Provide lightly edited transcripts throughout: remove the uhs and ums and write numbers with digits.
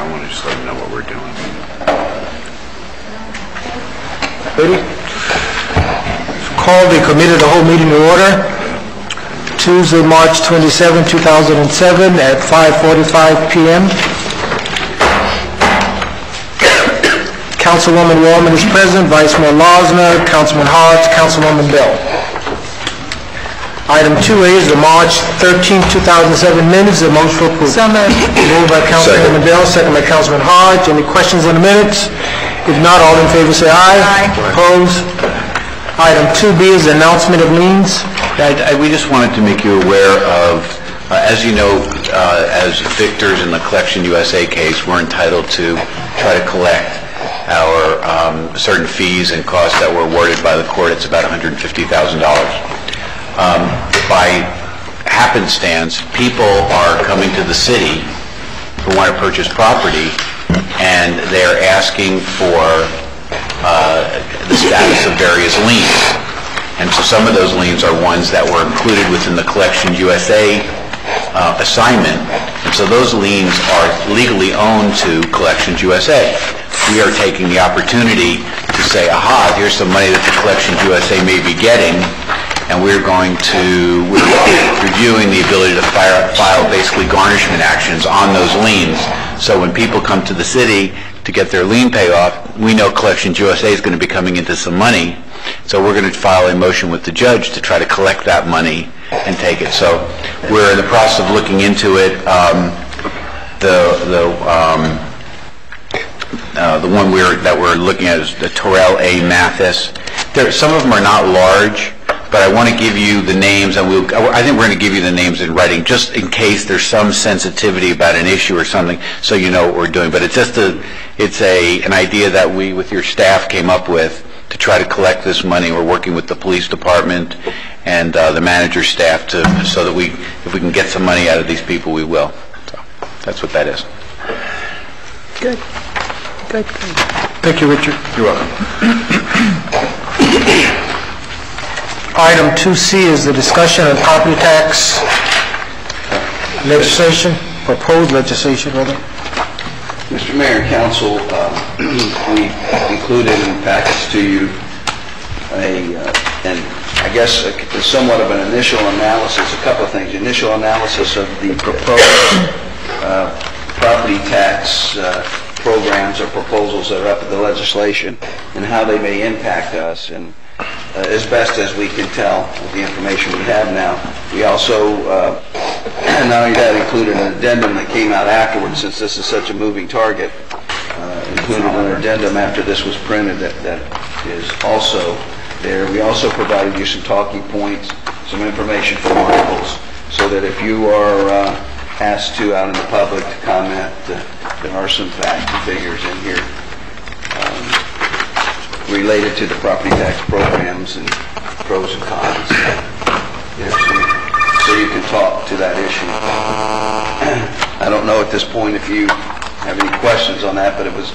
I want to just let them know what we're doing. Ready? Call the committee of the whole meeting to order. Tuesday, March 27, 2007 at 5:45 p.m. Councilwoman Wallman is present, Vice Mayor Losner, Councilman Hart, Councilwoman Bell. Item 2A is the March 13, 2007 minutes. The motion for approval. So moved. Moved by Councilwoman Bell, second by Councilman Hart. Any questions on the minutes? If not, all in favor say aye. Aye. Opposed? Item 2B is the announcement of liens. We just wanted to make you aware of, as you know, as victors in the Collection USA case, we're entitled to try to collect our certain fees and costs that were awarded by the court. It's about $150,000. By happenstance, people are coming to the city who want to purchase property, and they're asking for the status of various liens. And so some of those liens are ones that were included within the Collection USA assignment, and so those liens are legally owned to Collections USA. We are taking the opportunity to say, aha, here's some money that the Collections USA may be getting, and we're reviewing the ability to file basically garnishment actions on those liens. So when people come to the city to get their lien payoff, we know Collections USA is going to be coming into some money, so we're going to file a motion with the judge to try to collect that money and take it. So we're in the process of looking into it. The one that we're looking at is the Terrell A. Mathis. Some of them are not large, but I want to give you the names, and I think we're going to give you the names in writing, just in case there's some sensitivity about an issue or something, so you know what we're doing. But it's just an idea that we, with your staff, came up with to try to collect this money. We're working with the police department and the manager's staff so that if we can get some money out of these people, we will. So that's what that is. Good. Good. Thank you, Richard. You're welcome. Item 2C is the discussion of property tax legislation, proposed legislation, rather. Mr. Mayor and Council, we included in the package to you and I guess somewhat of an initial analysis, a couple of things. Initial analysis of the proposed property tax programs or proposals that are up in the legislation and how they may impact us. And as best as we can tell with the information we have now, we also not only that included an addendum that came out afterwards, since this is such a moving target, included an addendum after this was printed that is also there. We also provided you some talking points, some information from articles, so that if you are asked to out in the public to comment, there are some facts and figures in here related to the property tax programs and pros and cons. So you can talk to that issue. I don't know at this point if you have any questions on that, but it was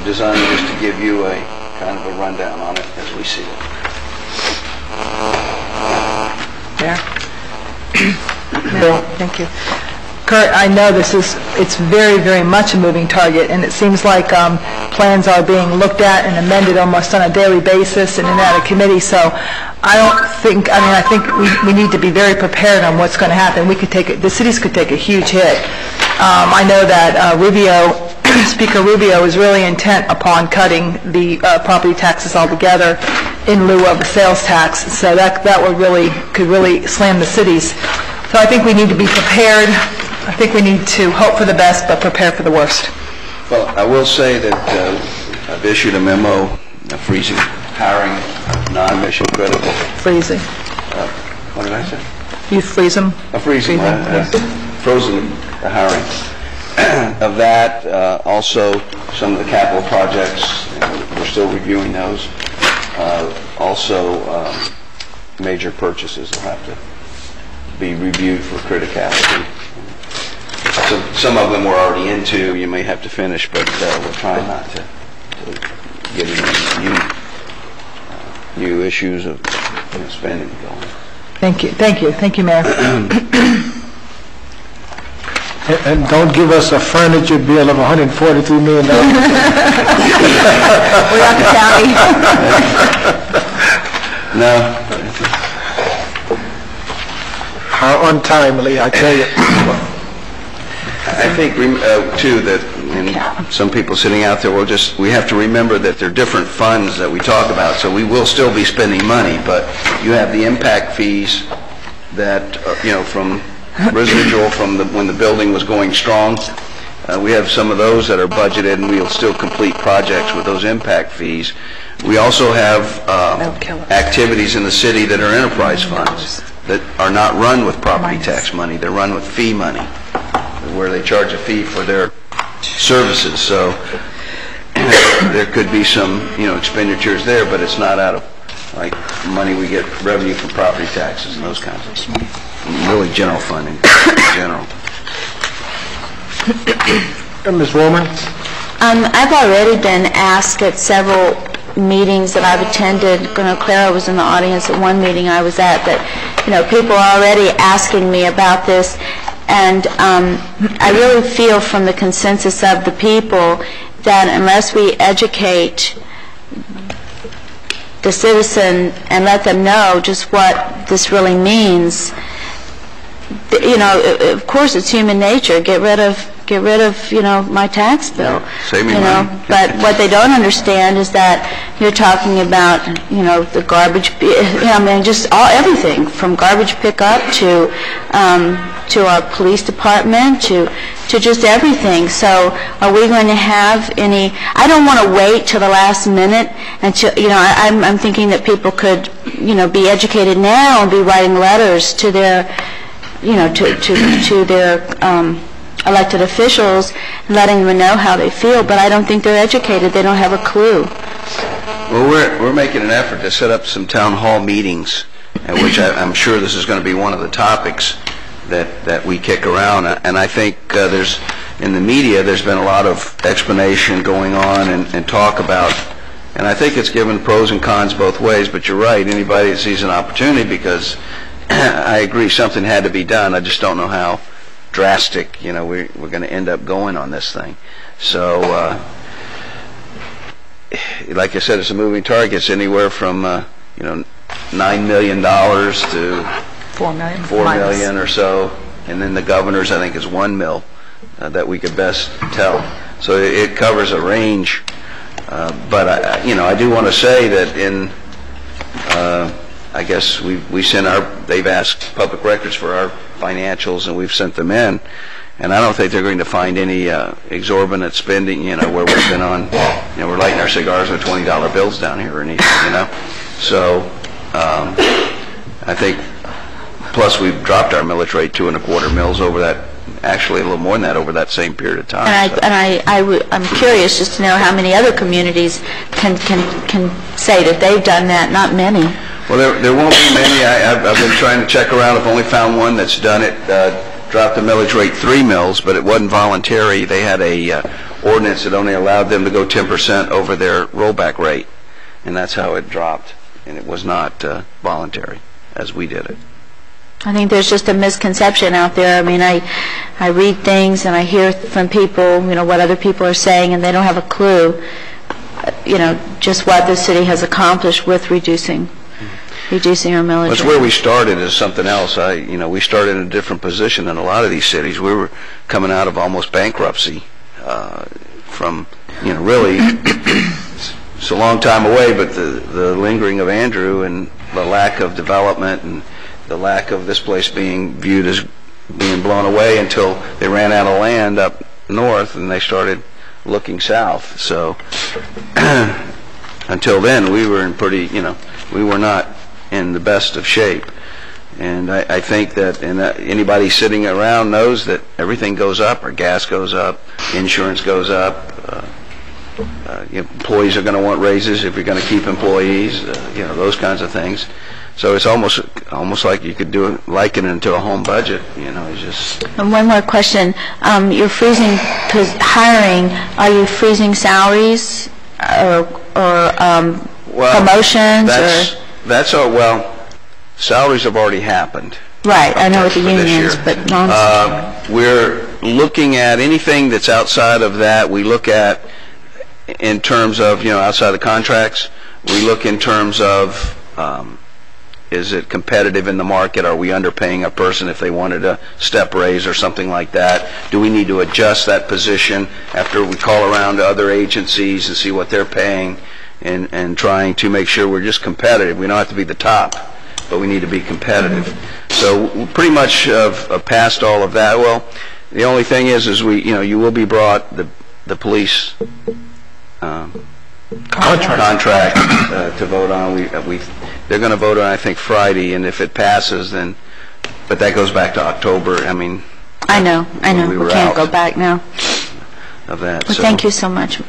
designed just to give you a kind of a rundown on it as we see it. Yeah. Thank you. Kurt, I know it's very, very much a moving target, and it seems like plans are being looked at and amended almost on a daily basis and in and out of committee, so I think we need to be very prepared on what's going to happen. The cities could take a huge hit. I know that Speaker Rubio is really intent upon cutting the property taxes altogether in lieu of the sales tax, so that could really slam the cities. So I think we need to be prepared. I think we need to hope for the best, but prepare for the worst. Well, I will say that I've issued a memo freezing hiring non-mission critical. Freezing. What did I say? You freeze them? Freezing. Frozen the hiring. Of that, also some of the capital projects, we're still reviewing those. Also, major purchases will have to be reviewed for criticality. So some of them we're already into. You may have to finish, but we're trying not to get into new issues of spending going. Thank you, Mayor. And don't give us a furniture bill of $143 million. We're not the county. No. How untimely, I tell you. I think, too, that and some people sitting out there we have to remember that there are different funds that we talk about, so we will still be spending money, but you have the impact fees that, from residual from when the building was going strong. We have some of those that are budgeted, and we'll still complete projects with those impact fees. We also have activities in the city that are enterprise funds that are not run with property tax money. They're run with fee money, where they charge a fee for their services. So there could be some, expenditures there, but it's not out of like money we get revenue from property taxes and those kinds of things. Really general funding in general. Ms. Woolman? I've already been asked at several meetings that I've attended. Clara was in the audience at one meeting I was at, that people are already asking me about this, and I really feel from the consensus of the people that unless we educate the citizen and let them know just what this really means, of course it's human nature. Get rid of my tax bill. Save me money. But what they don't understand is that you're talking about the garbage. Just everything from garbage pickup to our police department to just everything. So are we going to have any? I don't want to wait till the last minute until I'm thinking that people could be educated now and be writing letters to their to their elected officials, letting them know how they feel, but I don't think they're educated. They don't have a clue. Well, we're making an effort to set up some town hall meetings, at which I'm sure this is going to be one of the topics that we kick around. And I think in the media, there's been a lot of explanation going on and talk about, and I think it's given pros and cons both ways, but you're right, anybody that sees an opportunity, because I agree something had to be done. I just don't know how drastic, we're going to end up going on this thing. So, like I said, it's a moving target. It's anywhere from, $9 million to $4 million or so. And then the governor's, I think, is $1 million that we could best tell. So it covers a range. But, I do want to say that in... I guess we sent they've asked Public Records for our financials, and we've sent them in, and I don't think they're going to find any exorbitant spending, where we've been on, we're lighting our cigars with $20 bills down here or anything, So I think, plus we've dropped our millage rate 2.25 mils over that, actually a little more than that over that same period of time. I'm curious just to know how many other communities can say that they've done that. Not many. Well, there won't be many. I've been trying to check around. I've only found one that's done it. Dropped the millage rate 3 mils, but it wasn't voluntary. They had a ordinance that only allowed them to go 10% over their rollback rate, and that's how it dropped. And it was not voluntary, as we did it. I think there's just a misconception out there. I mean, I read things and I hear from people, what other people are saying, and they don't have a clue, just what the city has accomplished with reducing our millage rate. That's where we started, is something else. We started in a different position than a lot of these cities. We were coming out of almost bankruptcy from, really, it's a long time away, but the lingering of Andrew and the lack of development and the lack of this place being viewed as being blown away until they ran out of land up north and they started looking south. So until then, we were in pretty, we were not in the best of shape. And I think that anybody sitting around knows that everything goes up. Our gas goes up, insurance goes up. Employees are going to want raises if you're going to keep employees. Those kinds of things. So it's almost like you could liken it to a home budget. It's just. And one more question: you're freezing hiring. Are you freezing salaries or promotions? That's all. Well, salaries have already happened. Right, I know with the unions, but we're looking at anything that's outside of that. We look at in terms of, outside the contracts. We look in terms of, is it competitive in the market? Are we underpaying a person if they wanted a step raise or something like that? Do we need to adjust that position after we call around to other agencies and see what they're paying and trying to make sure we're just competitive? We don't have to be the top, but we need to be competitive. So we pretty much have passed all of that. Well, the only thing is you will be brought the police contract to vote on. They're going to vote on, I think, Friday, and if it passes, then, but that goes back to October. I mean, I know. we We were can't out go back now. of that. Well, So thank you so much.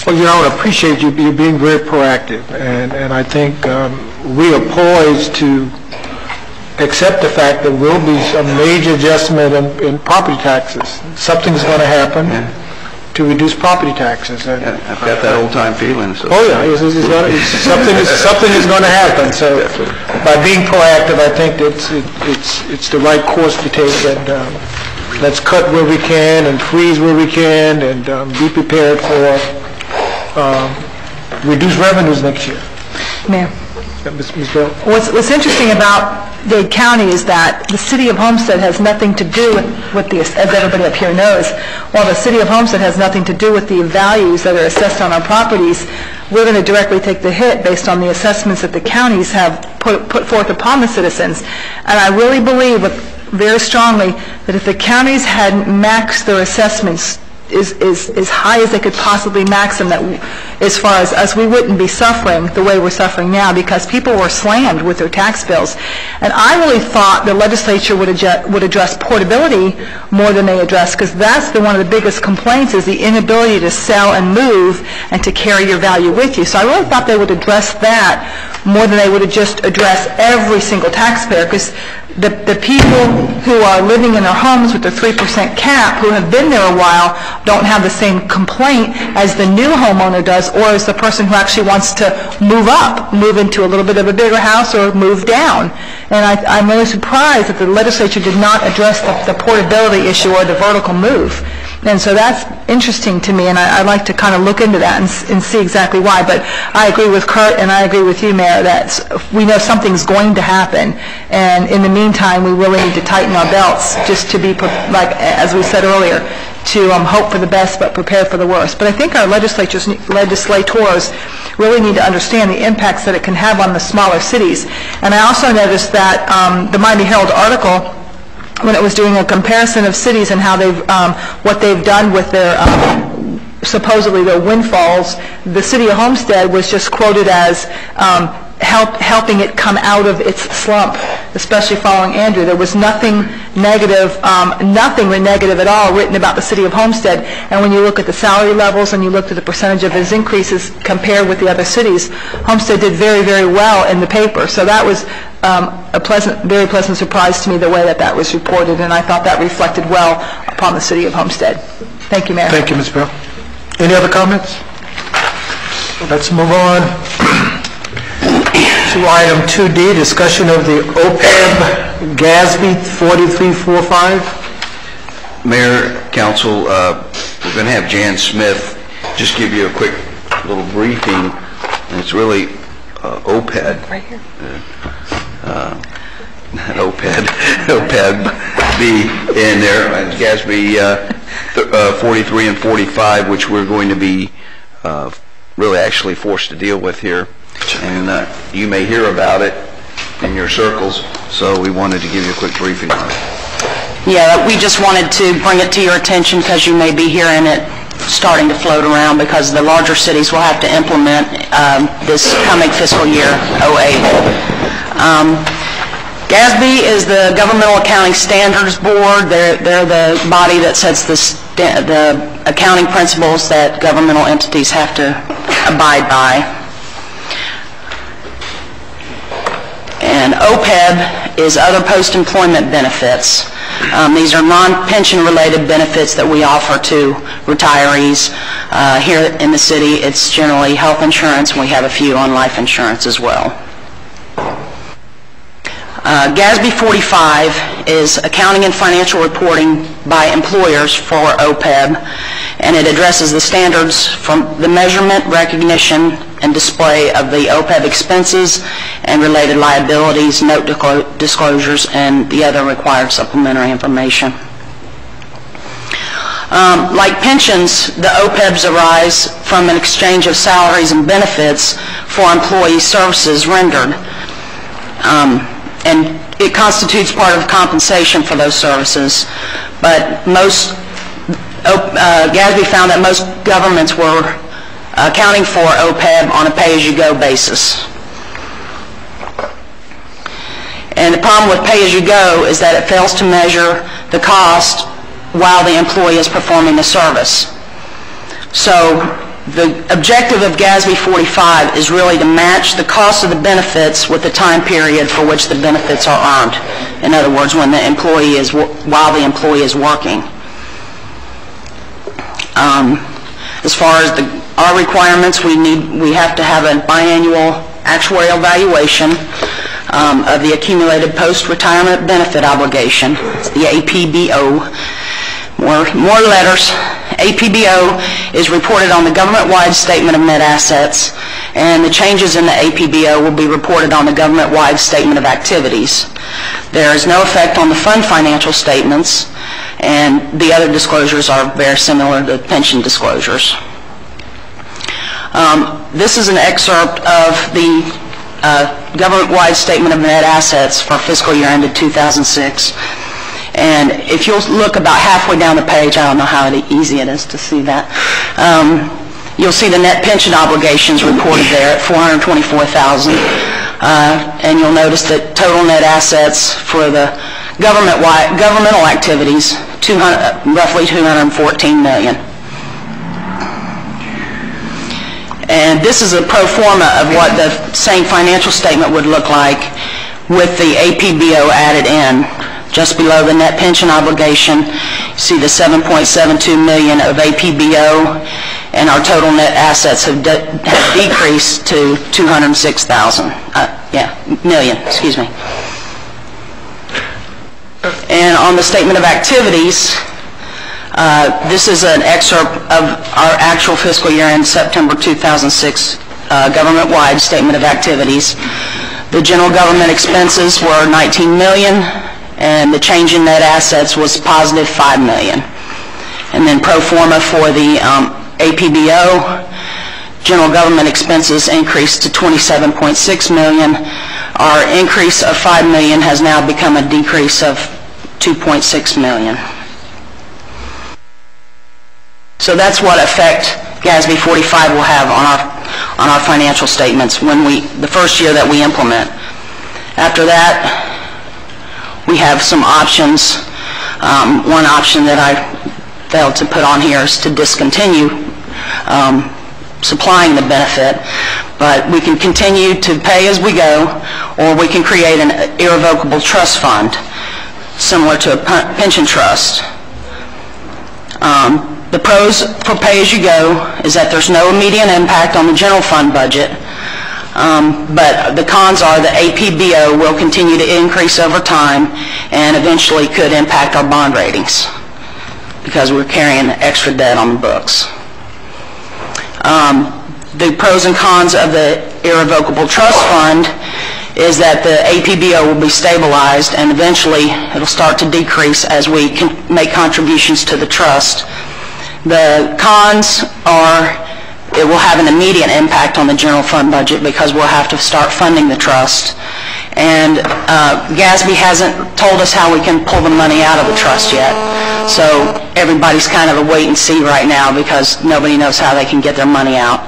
Well, I appreciate you being very proactive, and I think we are poised to accept the fact that there will be some major adjustment in property taxes. Something's going to happen to reduce property taxes. And, I've got that old-time feeling. So. oh yeah, something is going to happen. So by being proactive, I think it's the right course to take. And let's cut where we can and freeze where we can, and be prepared for reduced revenues next year. Mayor. Ms. Bell? What's interesting about Dade County is that the city of Homestead has nothing to do with the, as everybody up here knows, while the city of Homestead has nothing to do with the values that are assessed on our properties, we're going to directly take the hit based on the assessments that the counties have put forth upon the citizens. And I really believe very strongly that if the counties had maxed their assessments as high as they could possibly max them, that as far as us, we wouldn't be suffering the way we're suffering now, because people were slammed with their tax bills. And I really thought the legislature would address portability more than they address, because that's one of the biggest complaints, is the inability to sell and move and to carry your value with you. So I really thought they would address that more than they would just address every single taxpayer, because the people who are living in their homes with their 3% cap, who have been there a while, don't have the same complaint as the new homeowner does, or as the person who actually wants to move into a little bit of a bigger house or move down. And I'm really surprised that the legislature did not address the portability issue or the vertical move. And so that's interesting to me, and I'd like to kind of look into that and see exactly why. But I agree with Kurt, and I agree with you, Mayor, that we know something's going to happen. And in the meantime, we really need to tighten our belts just to be, like as we said earlier, to hope for the best but prepare for the worst. But I think our legislators really need to understand the impacts that it can have on the smaller cities. And I also noticed that the Miami Herald article, when it was doing a comparison of cities and how what they've done with their supposedly their windfalls, the city of Homestead was just quoted as helping it come out of its slump, especially following Andrew. There was nothing negative at all written about the city of Homestead. And when you look at the salary levels and you look at the percentage of its increases compared with the other cities, Homestead did very, very well in the paper. So that was a very pleasant surprise to me, the way that was reported, and I thought that reflected well upon the city of Homestead. Thank you, Mayor. Thank you, Ms. Bell. Any other comments? Let's move on to item 2D, discussion of the OPEB GASB 4345. Mayor, Council, we're going to have Jan Smith just give you a quick little briefing, and it's really OPEB. Right here. OPEB be in there, and GASB 43 and 45, which we're going to be really actually forced to deal with here. And you may hear about it in your circles, so we wanted to give you a quick briefing on it. Yeah, we just wanted to bring it to your attention because you may be hearing it starting to float around, because the larger cities will have to implement this coming fiscal year, 08. GASB is the Governmental Accounting Standards Board. They're the body that sets the accounting principles that governmental entities have to abide by. And OPEB is other post-employment benefits. These are non-pension related benefits that we offer to retirees. Here in the city, it's generally health insurance, and we have a few on life insurance as well. GASB 45 is accounting and financial reporting by employers for OPEB, and it addresses the standards from the measurement, recognition, and display of the OPEB expenses and related liabilities, note disclosures, and the other required supplementary information. Like pensions, the OPEBs arise from an exchange of salaries and benefits for employee services rendered. And it constitutes part of compensation for those services. But GASB found that most governments were accounting for OPEB on a pay-as-you-go basis. And the problem with pay-as-you-go is that it fails to measure the cost while the employee is performing the service. So the objective of GASB 45 is really to match the cost of the benefits with the time period for which the benefits are earned. In other words, while the employee is working. As far as our requirements, we have to have a biannual actuarial valuation of the accumulated post-retirement benefit obligation. It's the APBO. More letters. APBO is reported on the government-wide statement of net assets, and the changes in the APBO will be reported on the government-wide statement of activities. There is no effect on the fund financial statements, and the other disclosures are very similar to pension disclosures. This is an excerpt of the government-wide statement of net assets for fiscal year ended 2006. And if you'll look about halfway down the page, I don't know how easy it is to see that, you'll see the net pension obligations reported there at $424,000. And you'll notice that total net assets for the governmental activities, roughly $214 million. And this is a pro forma of what the same financial statement would look like with the APBO added in. Just below the net pension obligation, you see the $7.72 million of APBO, and our total net assets have decreased to $206,000. Million, excuse me. And on the statement of activities, this is an excerpt of our actual fiscal year end September 2006 government-wide statement of activities. The general government expenses were $19 million, and the change in net assets was positive $5 million. And then pro forma for the APBO, general government expenses increased to $27.6 million. Our increase of $5 million has now become a decrease of $2.6 million. So that's what effect GASB 45 will have on our financial statements the first year that we implement. After that, we have some options. One option that I failed to put on here is to discontinue supplying the benefit, but we can continue to pay as we go, or we can create an irrevocable trust fund, similar to a pension trust. The pros for pay-as-you-go is that there's no immediate impact on the general fund budget, but the cons are the APBO will continue to increase over time and eventually could impact our bond ratings because we're carrying extra debt on the books. The pros and cons of the irrevocable trust fund is that the APBO will be stabilized and eventually it'll start to decrease as we can make contributions to the trust. The cons are it will have an immediate impact on the general fund budget because we'll have to start funding the trust. And GASB hasn't told us how we can pull the money out of the trust yet. So everybody's kind of a wait and see right now because nobody knows how they can get their money out.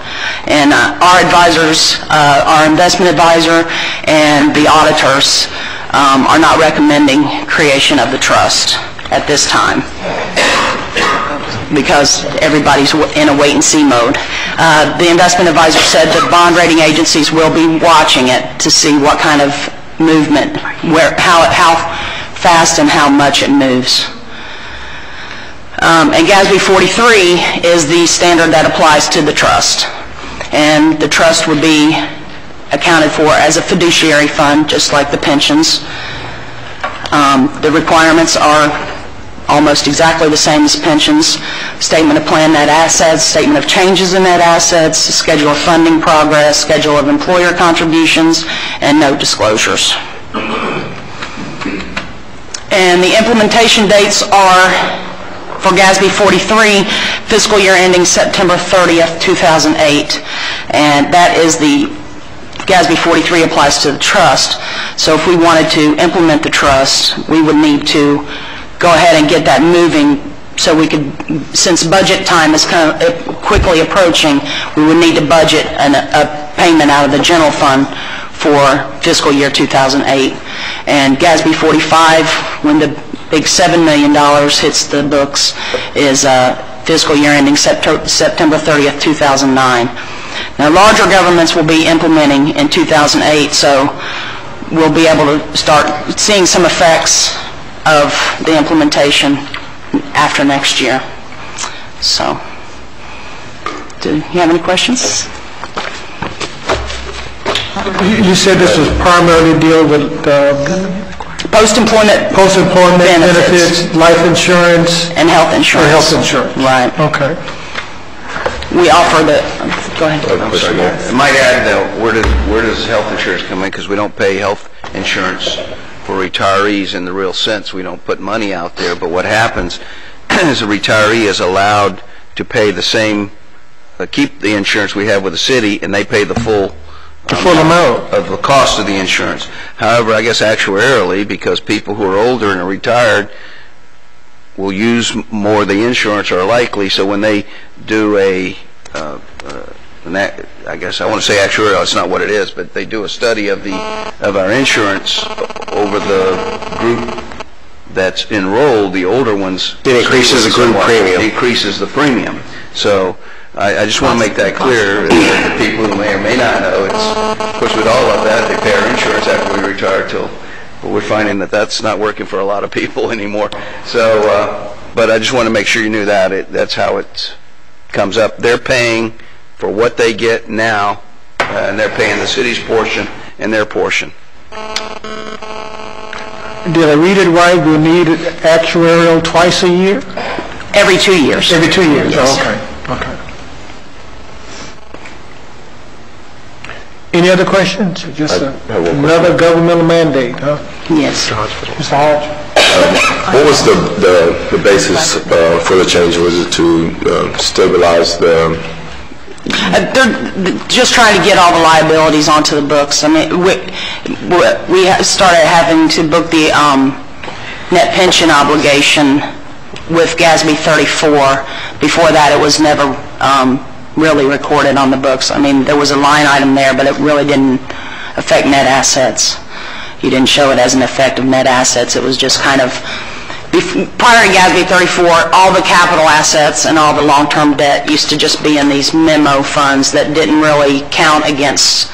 And our advisors, our investment advisor and the auditors are not recommending creation of the trust at this time, because everybody's in a wait-and-see mode. The investment advisor said that bond rating agencies will be watching it to see what kind of movement, how fast and how much it moves. And GASB 43 is the standard that applies to the trust. And the trust would be accounted for as a fiduciary fund, just like the pensions. The requirements are almost exactly the same as pensions: statement of planned net assets, statement of changes in net assets, schedule of funding progress, schedule of employer contributions, and no disclosures. And the implementation dates are for GASB 43, fiscal year ending September 30th, 2008. And that is the GASB 43 applies to the trust. So if we wanted to implement the trust, we would need to go ahead and get that moving so we could, since budget time is kind of quickly approaching, we would need to budget a payment out of the general fund for fiscal year 2008. And GASB 45, when the big $7 million hits the books, is fiscal year ending September 30th, 2009. Now, larger governments will be implementing in 2008, so we'll be able to start seeing some effects of the implementation after next year. So, do you have any questions? You said this was primarily deal with Post-employment benefits, life insurance, and health insurance. or health insurance. Right. Okay. We offer the, go ahead. I might add, though, where does health insurance come in? Because we don't pay health insurance for retirees in the real sense. We don't put money out there. But what happens is a retiree is allowed to pay the same, keep the insurance we have with the city, and they pay the full amount of the cost of the insurance. However, I guess actuarially, because people who are older and are retired will use more of the insurance, are likely, so when they do I guess I want to say actuarial, it's not what it is, but they do a study of our insurance over the group that's enrolled, the older ones. It increases the group premium. It increases the premium. So I just want to make that clear to people who may or may not know. Of course, with all of that, they pay our insurance after we retire but we're finding that that's not working for a lot of people anymore. So, but I just want to make sure you knew that. That's how it comes up. They're paying for what they get now, and they're paying the city's portion and their portion. Did I read it right? We need actuarial twice a year? Every 2 years. Every 2 years, Yes. Okay. Any other questions? Just another governmental mandate, huh? Yes. Mr. Hodge? What was the basis for the change? Was it to stabilize the... They're just trying to get all the liabilities onto the books. I mean, we started having to book the net pension obligation with GASB 34. Before that, it was never really recorded on the books. I mean, there was a line item there, but it really didn't affect net assets. You didn't show it as an effect of net assets. It was just kind of, prior to GASB 34, all the capital assets and all the long-term debt used to just be in these memo funds that didn't really count against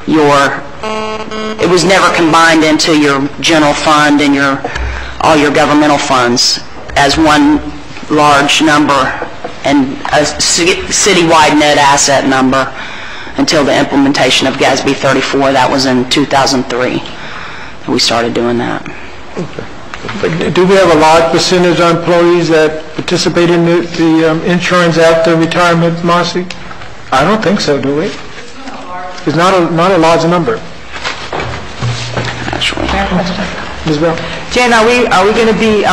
it was never combined into your general fund and all your governmental funds as one large number and a citywide net asset number until the implementation of GASB 34. That was in 2003. We started doing that. Do we have a large percentage of employees that participate in the insurance after retirement, Marcy? I don't think so, do we? It's not a large number. Actually. Ms. Bell? Jan, are we going to be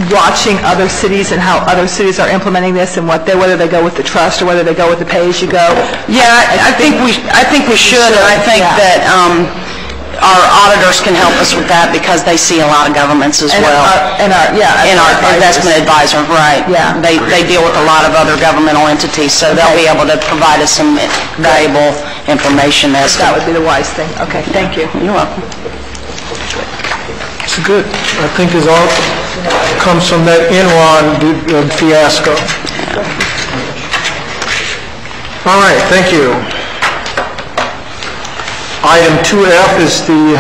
watching other cities and how other cities are implementing this and whether they go with the trust or whether they go with the pay-as-you-go? Yeah, I think we should, and I think that our auditors can help us with that because they see a lot of governments as well. And our investment advisor, right. Yeah. They deal with a lot of other governmental entities, so they'll be able to provide us some valuable information as That would be the wise thing. Okay, thank you. You're welcome. It's good. I think it all comes from that Enron fiasco. All right, thank you. Item 2F is the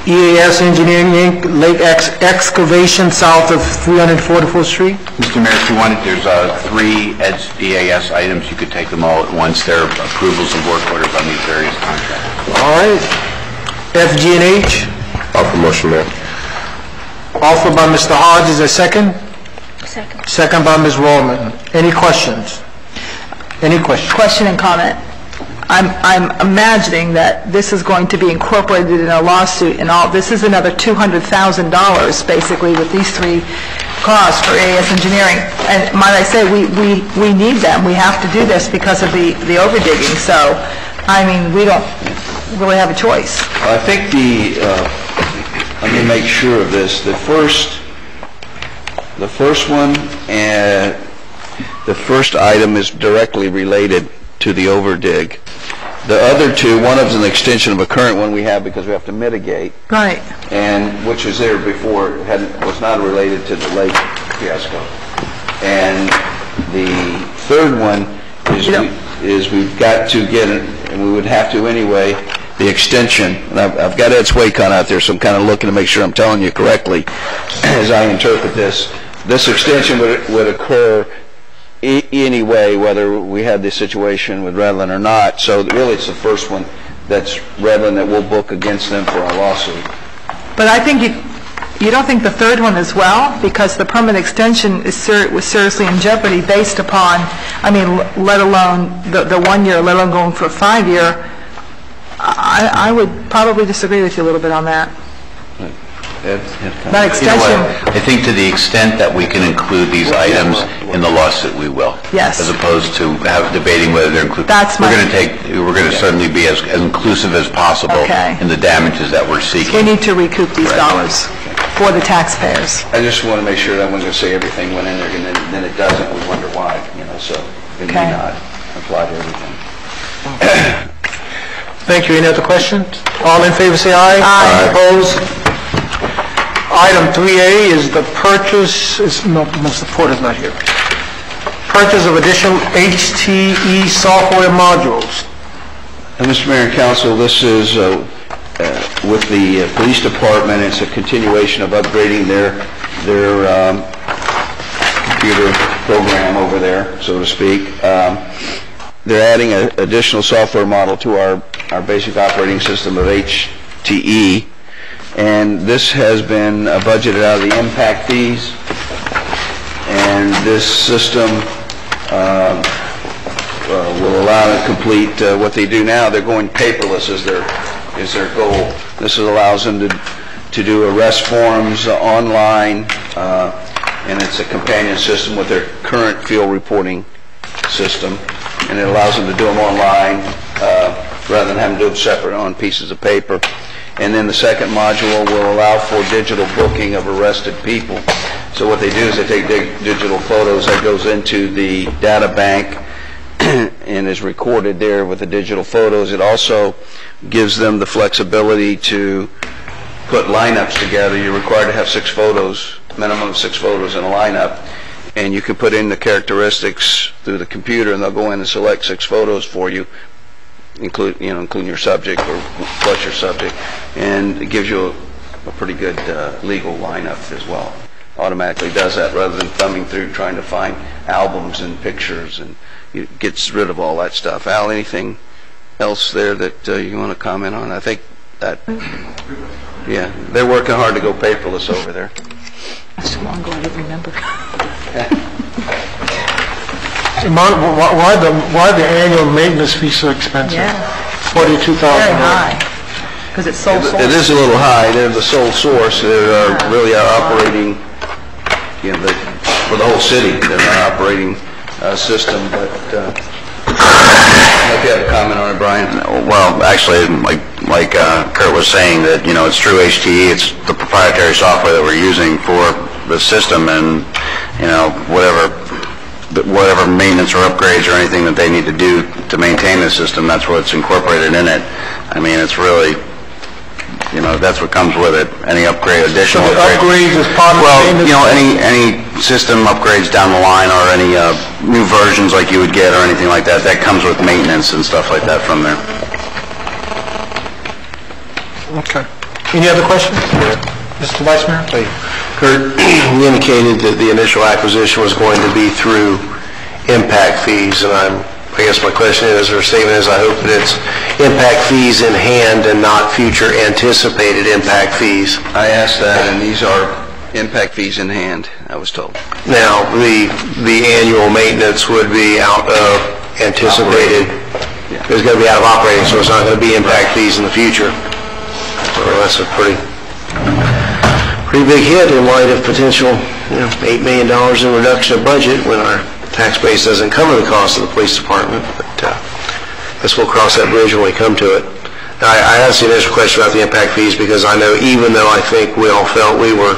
EAS Engineering Inc. Lake excavation south of 344th Street. Mr. Mayor, if you wanted, there's 3 EAS items. You could take them all at once. They're approvals of work orders on these various contracts. All right. FG&H. Offer motion, Mayor. Offered by Mr. Hodges, a second? Second. Second by Ms. Roman. Any questions? Any questions? Question and comment. I'm imagining that this is going to be incorporated in a lawsuit and all, this is another $200,000 basically with these three costs for AS engineering. And might I say, we need them. We have to do this because of the overdigging. So, I mean, we don't really have a choice. I think let me make sure of this. The first one and the first item is directly related to the overdig. The other two, one of them is an extension of a current one we have because we have to mitigate, Right. and which was there before, was not related to the lake fiasco. And the third one is we've got to get, and we would have to anyway, the extension. And I've got Ed's Waycon out there, so I'm kind of looking to make sure I'm telling you correctly as I interpret this. This extension would occur anyway, whether we had this situation with Redland or not. So really, it's the first one that's Redland that we'll book against them for a lawsuit. But I think you don't think the third one as well, because the permit extension was seriously in jeopardy based upon, I mean, let alone the 1 year, let alone going for a 5 year. I would probably disagree with you a little bit on that. That extension. I think to the extent that we can include these items in the lawsuit, we will. Yes. As opposed to debating whether they're included. That's we're going to certainly be as inclusive as possible in the damages that we're seeking. We need to recoup these dollars for the taxpayers. I just want to make sure that I'm going to say everything went in there, and then it doesn't. We wonder why, so it may not apply to everything. Thank you. Any other questions? All in favor say aye. Aye. Opposed? Item 3A is the purchase, Mr. Porter's not here. Purchase of additional HTE software modules. Mr. Mayor and Council, this is with the police department. It's a continuation of upgrading their computer program over there, so to speak. They're adding an additional software model to our basic operating system of HTE. And this has been budgeted out of the impact fees. And this system will allow them to complete what they do now. They're going paperless is their goal. This allows them to do arrest forms online, and it's a companion system with their current field reporting system. And it allows them to do them online rather than having to do them separate on pieces of paper. And then the second module will allow for digital booking of arrested people. So what they do is they take digital photos that goes into the data bank and is recorded there with the digital photos. It also gives them the flexibility to put lineups together. You're required to have 6 photos, minimum of 6 photos in a lineup. And you can put in the characteristics through the computer, and they'll go in and select 6 photos for you, including your subject or plus your subject, and it gives you a pretty good legal lineup as well. Automatically does that rather than thumbing through trying to find albums and pictures, and it gets rid of all that stuff. Al, anything else there that you want to comment on? I think that, yeah, they're working hard to go paperless over there. That's so long ago, I don't remember. Why the annual maintenance fee so expensive? Yeah. $42,000. Very high, because it's sole source. It is a little high. They're the sole source. They're really our operating, for the whole city. They're our operating system. But if you have a comment on it, Brian. Well, actually, like Kurt was saying, that it's true HTE. It's the proprietary software that we're using for the system, and whatever maintenance or upgrades or anything that they need to do to maintain the system, that's what's incorporated in it. I mean, it's really, that's what comes with it. Any upgrade, additional So the upgrades is part of the maintenance? any system upgrades down the line, or any new versions like you would get or anything like that, that comes with maintenance and stuff like that from there. Okay. Any other questions? Mr. Vice Mayor? Hey, Kurt, you indicated that the initial acquisition was going to be through impact fees, and I'm I guess my question is, or statement is, I hope that it's impact fees in hand and not future anticipated impact fees. I asked that, and these are impact fees in hand, I was told. Now, the annual maintenance would be out of anticipated, it's going to be out of operating, so it's not going to be impact fees in the future. So that's a pretty big hit in light of potential, $8 million in reduction of budget when our tax base doesn't cover the cost of the police department. But I guess we'll cross that bridge when we come to it. I asked the initial question about the impact fees because I know even though I think we all felt we were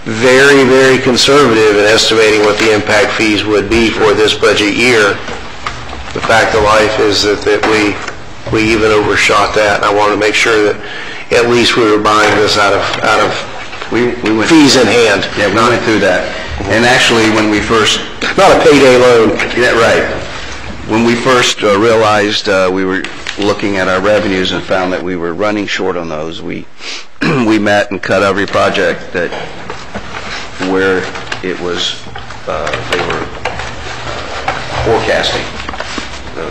very, very conservative in estimating what the impact fees would be for this budget year, the fact of life is that we even overshot that. I wanted to make sure that at least we were buying this out of We went fees in hand. Yeah, we went through that. And actually, when we first... Not a payday loan. Yeah, right. When we first realized we were looking at our revenues and found that we were running short on those, we met and cut every project that where it was they were forecasting the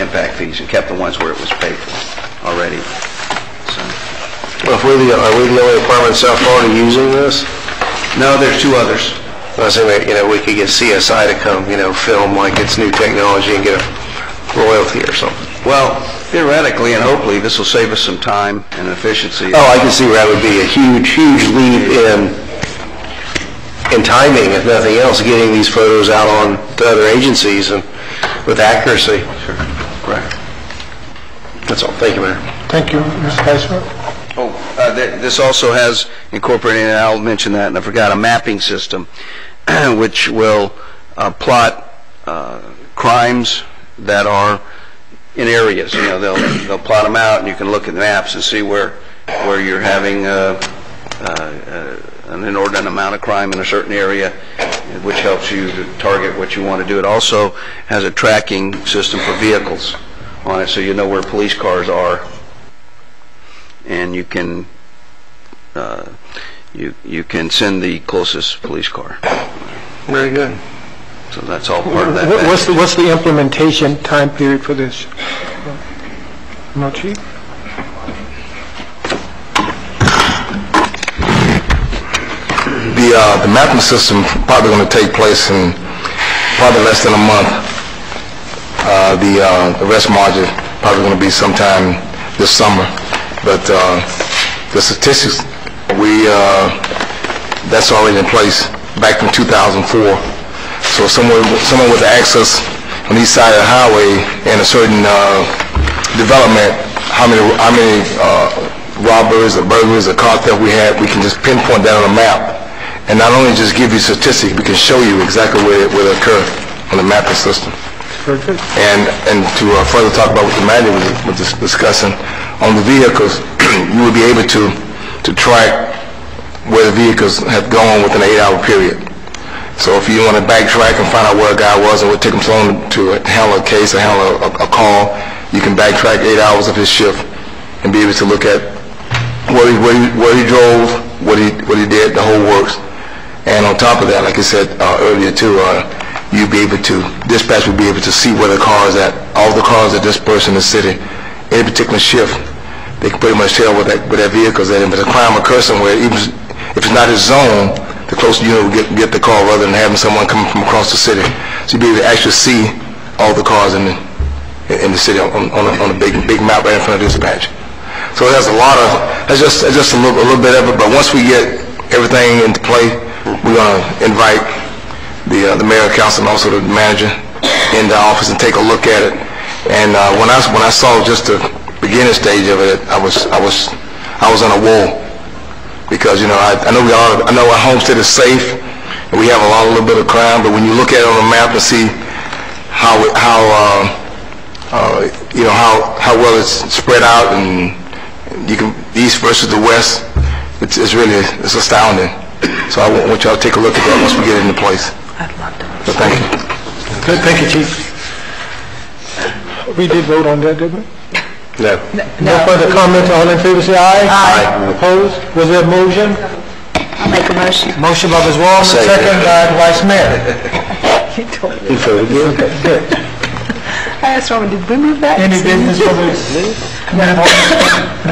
impact fees and kept the ones where it was paid for already. So. Well, are we the only department in South Florida using this? No, there's two others. I was saying, we could get CSI to come, film like it's new technology and get a royalty or something. Well, theoretically and hopefully, this will save us some time and efficiency. Oh, I can see where that would be a huge, huge leap in timing, if nothing else, getting these photos out on to other agencies and with accuracy. Sure. Right. That's all. Thank you, Mayor. Thank you, Mr. Heisler. Oh, this also has incorporated, and I'll mention that, and I forgot, a mapping system which will plot crimes that are in areas. They'll plot them out, and you can look at the maps and see where you're having an inordinate amount of crime in a certain area, which helps you to target what you want to do. It also has a tracking system for vehicles on it, so you know where police cars are, and you can you can send the closest police car. Very good. So that's all part of that. What's the implementation time period for this? No, Chief? The mapping system probably going to take place in probably less than a month. The arrest margin probably going to be sometime this summer. But the statistics, that's already in place back from 2004. So someone with access on each side of the highway and a certain development, how many robberies or burglaries or car theft we had, we can just pinpoint that on a map. And not only just give you statistics, we can show you exactly where it occur on the mapping system. Perfect. And to further talk about what the manager was discussing, on the vehicles, you will be able to track where the vehicles have gone within an 8-hour period. So if you want to backtrack and find out where a guy was and it would take him so long to handle a case or handle a call, you can backtrack 8 hours of his shift and be able to look at where he drove, what he did, the whole works. And on top of that, like I said earlier too, dispatch will be able to see where the car is at, all the cars that dispersed in the city, any particular shift. They can pretty much tell where that vehicle is at. And if a crime occurs somewhere, even if it's not his zone, the closer unit will get the call rather than having someone coming from across the city. So you'll be able to actually see all the cars in the city on a big map right in front of dispatch. So that's just a little bit of it. But once we get everything into play, we're going to invite the mayor, council, and also the manager in the office and take a look at it. And when I saw just the beginning stage of it, I was on a wall because I know our Homestead is safe and we have a little bit of crime, but when you look at it on the map and see how well it's spread out and you can east versus the west, it's astounding. So I want y'all to take a look at that once we get it into place. I'd love to. So thank you. Good, thank you, Chief. We did vote on that, didn't we? No. No further comments. All in favor, say aye. Aye. Opposed? Was there a motion? I'll make a motion. Motion by Ms. Wallman, second by the Vice Mayor. You feel good? Good. I asked Norman, did we move that? Any business for the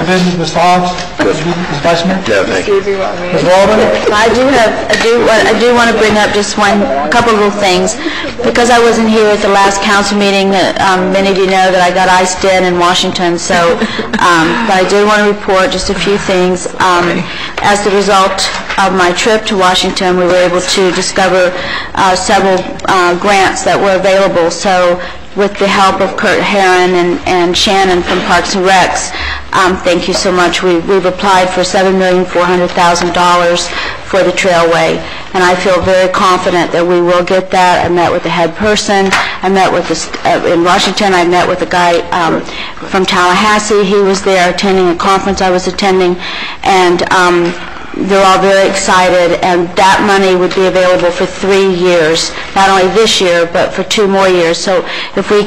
business, Ms. Hobbs? Ms. Vice Mayor? No, thank you. Ms. Walden? I do want to bring up just a couple of little things. Because I wasn't here at the last council meeting, many of you know that I got iced in Washington, so, but I do want to report just a few things. As the result of my trip to Washington, we were able to discover several grants that were available. So with the help of Kurt Herron and Shannon from Parks and Recs, thank you so much. We've applied for $7,400,000 for the Trailway, and I feel very confident that we will get that. I met with the head person. I met with in Washington. I met with a guy from Tallahassee. He was there attending a conference I was attending, and they're all very excited, and that money would be available for 3 years, not only this year, but for 2 more years. So if we're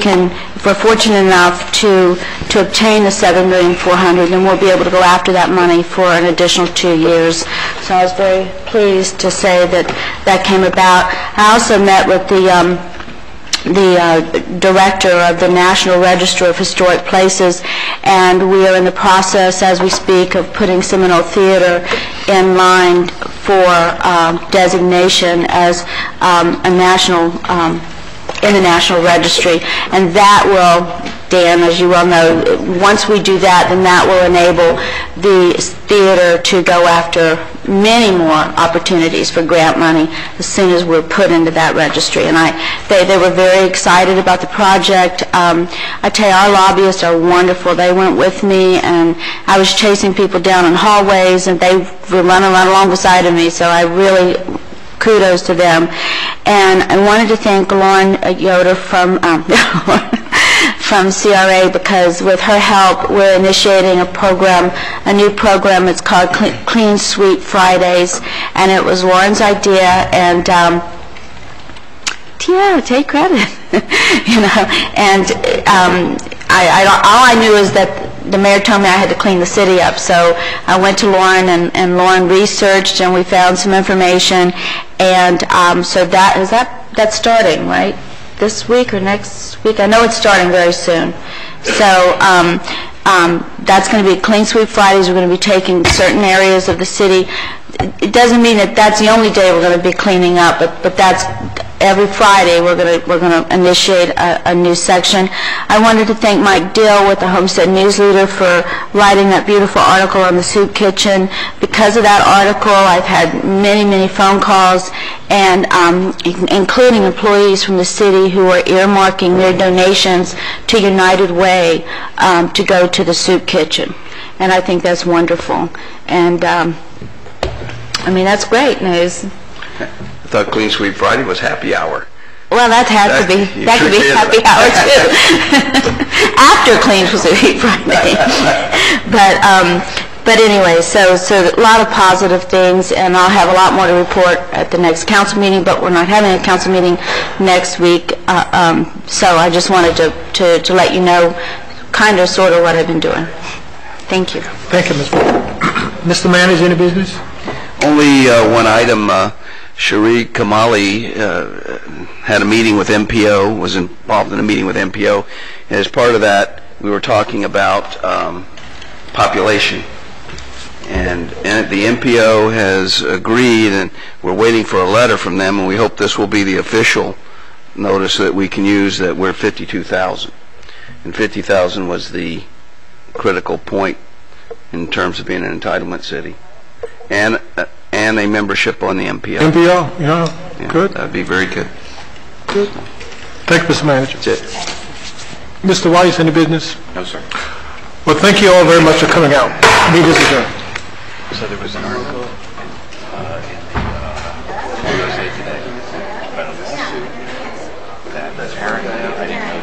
fortunate enough to obtain the $7,400,000, then we'll be able to go after that money for an additional 2 years. So I was very pleased to say that came about. I also met with the director of the National Register of Historic Places, and we are in the process, as we speak, of putting Seminole Theater in line for designation as a national, in the National Registry, and that will, Dan, as you well know, once we do that, then that will enable the theater to go after many more opportunities for grant money as soon as we're put into that registry. And they were very excited about the project. I tell you, our lobbyists are wonderful. They went with me, and I was chasing people down in hallways, and they were running right along beside of me, so I really kudos to them. And I wanted to thank Lauren Yoder from CRA, because with her help, we're initiating a new program. It's called Clean Sweep Fridays, and it was Lauren's idea, and yeah, take credit, you know. And all I knew is that the mayor told me I had to clean the city up, so I went to Lauren, and Lauren researched, and we found some information, and so that's starting, right? This week or next week? I know it's starting very soon. So that's going to be Clean Sweep Fridays. We're going to be taking certain areas of the city. It doesn't mean that that's the only day we're going to be cleaning up, but that's every Friday we're going to initiate a new section. I wanted to thank Mike Dill with the Homestead Newsleader for writing that beautiful article on the soup kitchen. Because of that article, I've had many, many phone calls, and including employees from the city who are earmarking their donations to United Way to go to the soup kitchen. And I think that's wonderful. And I mean, that's great news. I thought Clean Sweep Friday was happy hour. Well, that could be happy hour too. After Clean Sweep Friday. But anyway, so a lot of positive things, and I'll have a lot more to report at the next council meeting, but we're not having a council meeting next week. So I just wanted to let you know kind of sort of what I've been doing. Thank you. Thank you, Ms. Walden. Mr. Manager, any business? Only one item. Sharif Kamali had a meeting with MPO, was involved in a meeting with MPO, and as part of that, we were talking about population. And the MPO has agreed, and we're waiting for a letter from them, and we hope this will be the official notice that we can use that we're 52,000. And 50,000 was the critical point in terms of being an entitlement city. And a membership on the MPO. MPO, yeah, good. That'd be very good. Good. Thank you, Mr. Manager. That's it. Mr. Weiss, any business? No, sir. Well, thank you all very much for coming out. Meeting is adjourned. So there was an article in the USA Today about a lawsuit that apparently, I didn't know